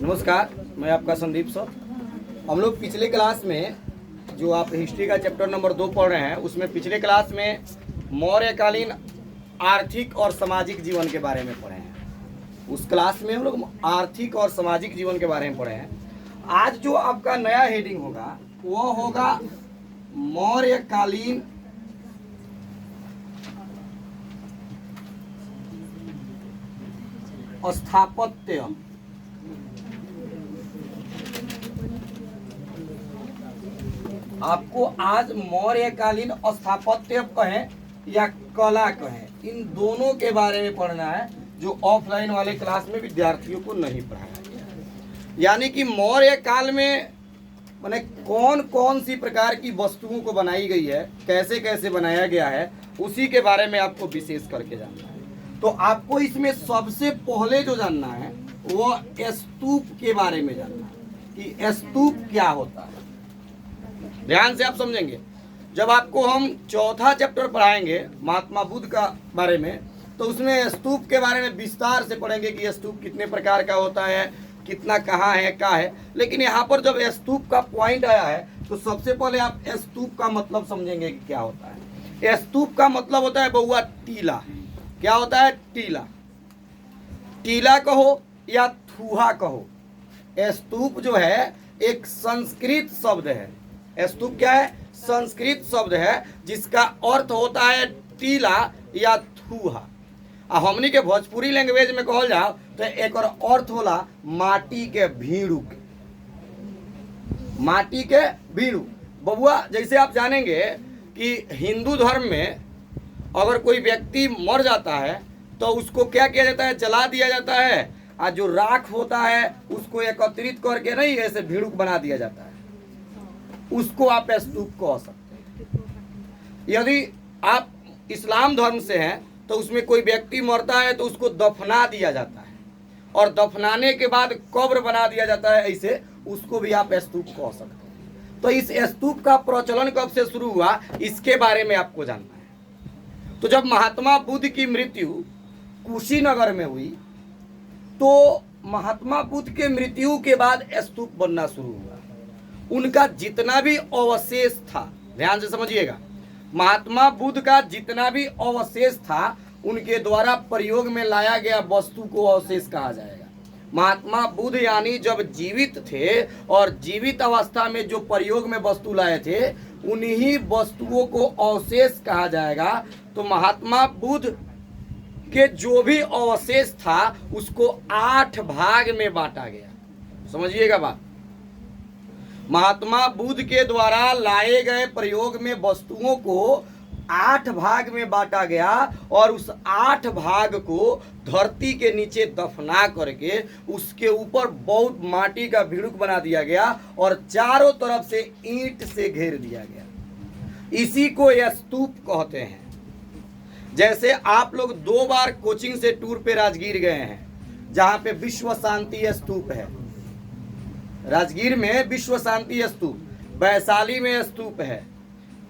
नमस्कार, मैं आपका संदीप सर। हम लोग पिछले क्लास में जो आप हिस्ट्री का चैप्टर नंबर 2 पढ़ रहे हैं, उसमें पिछले क्लास में मौर्यकालीन आर्थिक और सामाजिक जीवन के बारे में पढ़े हैं। उस क्लास में हम लोग आर्थिक और सामाजिक जीवन के बारे में पढ़े हैं। आज जो आपका नया हेडिंग होगा वो होगा मौर्यकालीन स्थापत्य। आपको आज मौर्यकालीन स्थापत्य कहें या कला कहें, इन दोनों के बारे में पढ़ना है, जो ऑफलाइन वाले क्लास में विद्यार्थियों को नहीं पढ़ाया गया है। यानी कि मौर्य काल में माने कौन कौन सी प्रकार की वस्तुओं को बनाई गई है, कैसे कैसे बनाया गया है, उसी के बारे में आपको विशेष करके जानना है। तो आपको इसमें सबसे पहले जो जानना है वो स्तूप के बारे में जानना है कि स्तूप क्या होता है। ध्यान से आप समझेंगे। जब आपको हम चौथा चैप्टर पढ़ाएंगे महात्मा बुद्ध का बारे में, तो उसमें स्तूप के बारे में विस्तार से पढ़ेंगे कि स्तूप कितने प्रकार का होता है, कितना कहाँ है, क्या है। लेकिन यहाँ पर जब स्तूप का पॉइंट आया है तो सबसे पहले आप स्तूप का मतलब समझेंगे कि क्या होता है। स्तूप का मतलब होता है बउआ टीला। क्या होता है? टीला। टीला कहो या थूहा कहो, स्तूप जो है एक संस्कृत शब्द है। स्तूप क्या है? संस्कृत शब्द है जिसका अर्थ होता है टीला या थूहा। हमनी के भोजपुरी लैंग्वेज में कहल जाओ तो एक और अर्थ होला माटी के भीड़ू। माटी के भीड़ू बबुआ, जैसे आप जानेंगे कि हिंदू धर्म में अगर कोई व्यक्ति मर जाता है तो उसको क्या किया जाता है? जला दिया जाता है, और जो राख होता है उसको एकत्रित करके नहीं ऐसे भीड़ुक बना दिया जाता है। उसको आप स्तूप कह सकते हैं। यदि आप इस्लाम धर्म से हैं तो उसमें कोई व्यक्ति मरता है तो उसको दफना दिया जाता है, और दफनाने के बाद कब्र बना दिया जाता है, ऐसे उसको भी आप स्तूप कह सकते हैं। तो इस स्तूप का प्रचलन कब से शुरू हुआ, इसके बारे में आपको जानना है। तो जब महात्मा बुद्ध की मृत्यु कुशीनगर में हुई तो महात्मा बुद्ध के मृत्यु के बाद स्तूप बनना शुरू हुआ। उनका जितना भी अवशेष था, ध्यान से समझिएगा, महात्मा बुद्ध का जितना भी अवशेष था उनके द्वारा प्रयोग में लाया गया वस्तु को अवशेष कहा जाएगा। महात्मा बुद्ध यानी जब जीवित थे और जीवित अवस्था में जो प्रयोग में वस्तु लाए थे उन्हीं वस्तुओं को अवशेष कहा जाएगा। तो महात्मा बुद्ध के जो भी अवशेष था उसको 8 भाग में बांटा गया। समझिएगा बात। महात्मा बुद्ध के द्वारा लाए गए प्रयोग में वस्तुओं को 8 भाग में बांटा गया, और उस 8 भाग को धरती के नीचे दफना करके उसके ऊपर बहुत माटी का भिड़ुक बना दिया गया और चारों तरफ से ईंट से घेर दिया गया। इसी को स्तूप कहते हैं। जैसे आप लोग 2 बार कोचिंग से टूर पे राजगीर गए हैं, जहां पे विश्व शांति स्तूप है। राजगीर में विश्व शांति स्तूप, वैशाली में स्तूप है,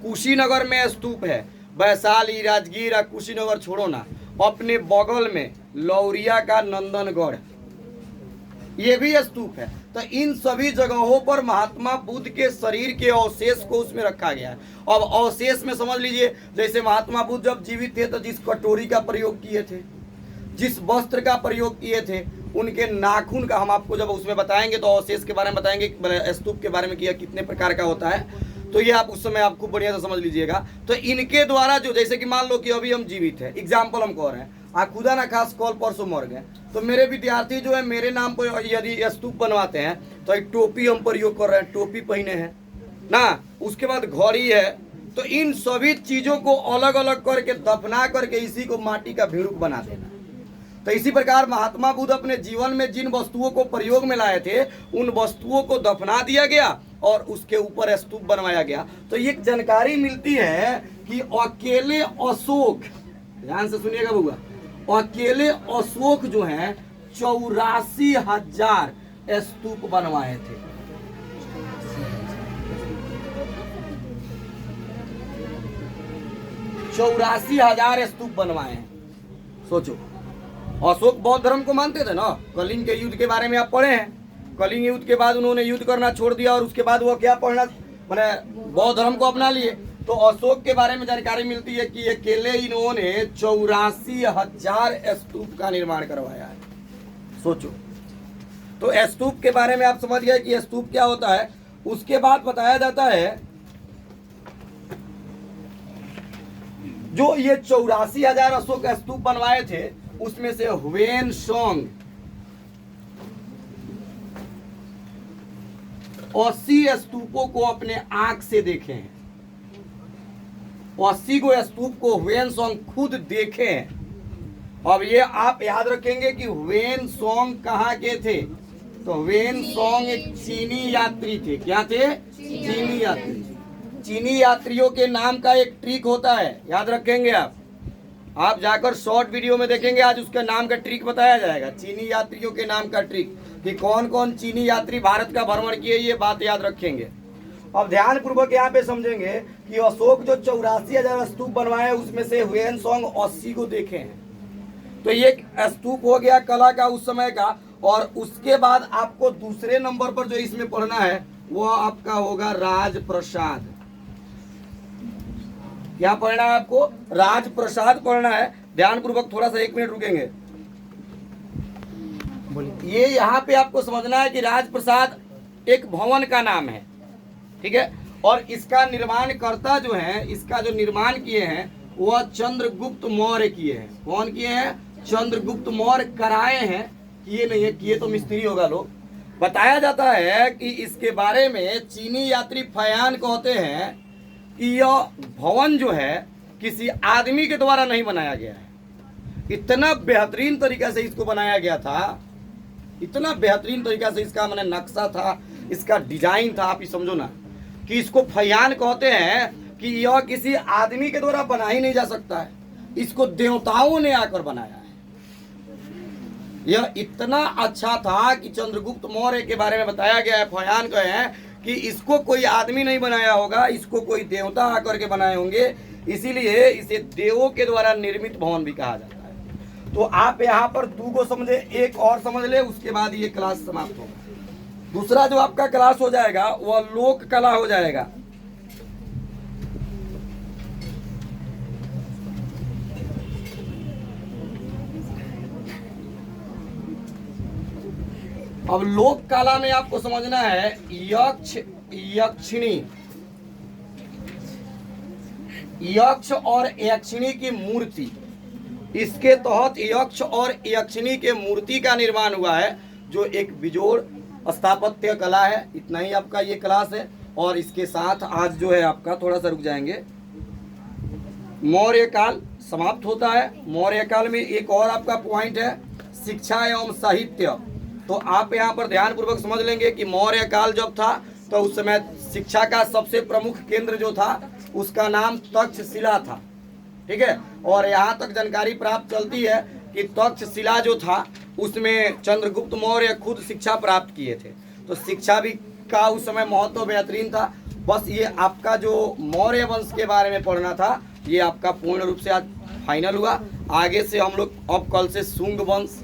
कुशीनगर में स्तूप है। वैशाली, राजगीर और कुशीनगर छोड़ो ना, अपने बगल में लौरिया का नंदनगढ़, ये भी स्तूप है। तो इन सभी जगहों पर महात्मा बुद्ध के शरीर के अवशेष को उसमें रखा गया है। अब अवशेष में समझ लीजिए, जैसे महात्मा बुद्ध जब जीवित थे तो जिस कटोरी का प्रयोग किए थे, जिस वस्त्र का प्रयोग किए थे, उनके नाखून का, हम आपको जब उसमें बताएंगे तो अवशेष के बारे में बताएंगे, स्तूप के बारे में किया कितने प्रकार का होता है, तो ये आप उस समय आपको बढ़िया से समझ लीजिएगा। तो इनके द्वारा जो, जैसे कि मान लो कि अभी हम जीवित है, एग्जाम्पल हम कह रहे हैं, खुदा ना खास कल परसों मर गए, तो मेरे विद्यार्थी जो है मेरे नाम पर यदि स्तूप बनवाते हैं तो एक टोपी हम प्रयोग कर रहे हैं, टोपी पहने हैं ना, उसके बाद घड़ी है। तो इन सभी चीजों को अलग अलग करके दफना करके इसी को माटी का भिड़ुक बना देना। तो इसी प्रकार महात्मा बुद्ध अपने जीवन में जिन वस्तुओं को प्रयोग में लाए थे उन वस्तुओं को दफना दिया गया और उसके ऊपर स्तूप बनवाया गया। तो ये जानकारी मिलती है कि अकेले अशोक, ध्यान से सुनिएगा बउआ, अकेले अशोक जो है 84,000 स्तूप बनवाए थे। 84,000 स्तूप बनवाए हैं। सोचो, अशोक बौद्ध धर्म को मानते थे ना, कलिंग के युद्ध के बारे में आप पढ़े हैं। कलिंग युद्ध के बाद उन्होंने युद्ध करना छोड़ दिया और उसके बाद वो क्या पढ़ना मैंने बौद्ध धर्म को अपना लिए। तो अशोक के बारे में जानकारी मिलती है कि अकेले इन्होंने 84,000 स्तूप का निर्माण करवाया है। सोचो, तो स्तूप के बारे में आप समझ गए कि स्तूप क्या होता है। उसके बाद बताया जाता है जो ये 84,000 अशोक स्तूप बनवाए थे उसमें से ह्वेनसांग 80 स्तूपों को अपने आंख से देखे हैं। 80 को स्तूप को ह्वेनसांग खुद देखे हैं। अब ये आप याद रखेंगे कि ह्वेनसांग कहाँ के थे। तो ह्वेनसांग एक चीनी यात्री थे। क्या थे? चीनी यात्री। चीनी यात्रियों के नाम का एक ट्रिक होता है, याद रखेंगे आप जाकर शॉर्ट वीडियो में देखेंगे, आज उसके नाम का ट्रिक बताया जाएगा। चीनी यात्रियों के नाम का ट्रिक कि कौन कौन चीनी यात्री भारत का भ्रमण किए, ये बात याद रखेंगे। अब ध्यान पूर्वक यहाँ पे समझेंगे कि अशोक जो 84,000 स्तूप बनवाए उसमें से ह्वेनसांग 80 को देखे हैं। तो ये स्तूप हो गया कला का उस समय का। और उसके बाद आपको दूसरे नंबर पर जो इसमें पढ़ना है वो आपका होगा राजप्रसाद। क्या पढ़ना है आपको? राजप्रसाद पढ़ना है। ध्यान पूर्वक थोड़ा सा 1 मिनट रुकेंगे। ये यहाँ पे आपको समझना है कि राजप्रसाद एक भवन का नाम है, ठीक है। और इसका निर्माण करता जो है, इसका जो निर्माण किए हैं वह चंद्रगुप्त मौर्य किए हैं। कौन किए हैं? चंद्रगुप्त मौर्य कराए हैं, किए नहीं है। किए तो मिस्त्री होगा लोग। बताया जाता है कि इसके बारे में चीनी यात्री फयान कहते हैं कि यह भवन जो है किसी आदमी के द्वारा नहीं बनाया गया है। इतना बेहतरीन तरीका से इसको बनाया गया था, इतना बेहतरीन तरीका से इसका मैंने नक्शा था, इसका डिजाइन था। आप ही समझो ना कि इसको फयान कहते हैं कि यह किसी आदमी के द्वारा बना ही नहीं जा सकता है, इसको देवताओं ने आकर बनाया है। यह इतना अच्छा था कि चंद्रगुप्त मौर्य के बारे में बताया गया है, फयान कहे हैं कि इसको कोई आदमी नहीं बनाया होगा, इसको कोई देवता आकर के बनाए होंगे, इसीलिए इसे देवों के द्वारा निर्मित भवन भी कहा जाता है। तो आप यहाँ पर 2 को समझे, एक और समझ ले, उसके बाद ये क्लास समाप्त होगा। दूसरा जो आपका क्लास हो जाएगा वह लोक कला हो जाएगा। अब लोक कला में आपको समझना है यक्ष, यक्षिणी, यक्ष और यक्षिणी की मूर्ति। इसके तहत यक्ष और यक्षिणी के मूर्ति का निर्माण हुआ है, जो एक बिजोड़ स्थापत्य कला है। इतना ही आपका ये क्लास है। और इसके साथ आज जो है आपका थोड़ा सा रुक जाएंगे, मौर्य काल समाप्त होता है। मौर्य काल में एक और आपका पॉइंट है शिक्षा एवं साहित्य। तो आप यहाँ पर ध्यान पूर्वक समझ लेंगे कि मौर्य काल जब था तो उस समय शिक्षा का सबसे प्रमुख केंद्र जो था उसका नाम तक्षशिला था, ठीक है। और यहाँ तक जानकारी प्राप्त चलती है कि तक्षशिला जो था उसमें चंद्रगुप्त मौर्य खुद शिक्षा प्राप्त किए थे। तो शिक्षा भी का उस समय महत्व बेहतरीन था। बस ये आपका जो मौर्य वंश के बारे में पढ़ना था ये आपका पूर्ण रूप से आज फाइनल हुआ। आगे से हम लोग अब कल से शुंग वंश,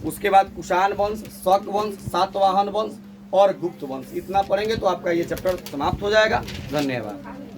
उसके बाद कुषाण वंश, शक वंश, सातवाहन वंश और गुप्त वंश, इतना पढ़ेंगे तो आपका ये चैप्टर समाप्त हो जाएगा। धन्यवाद।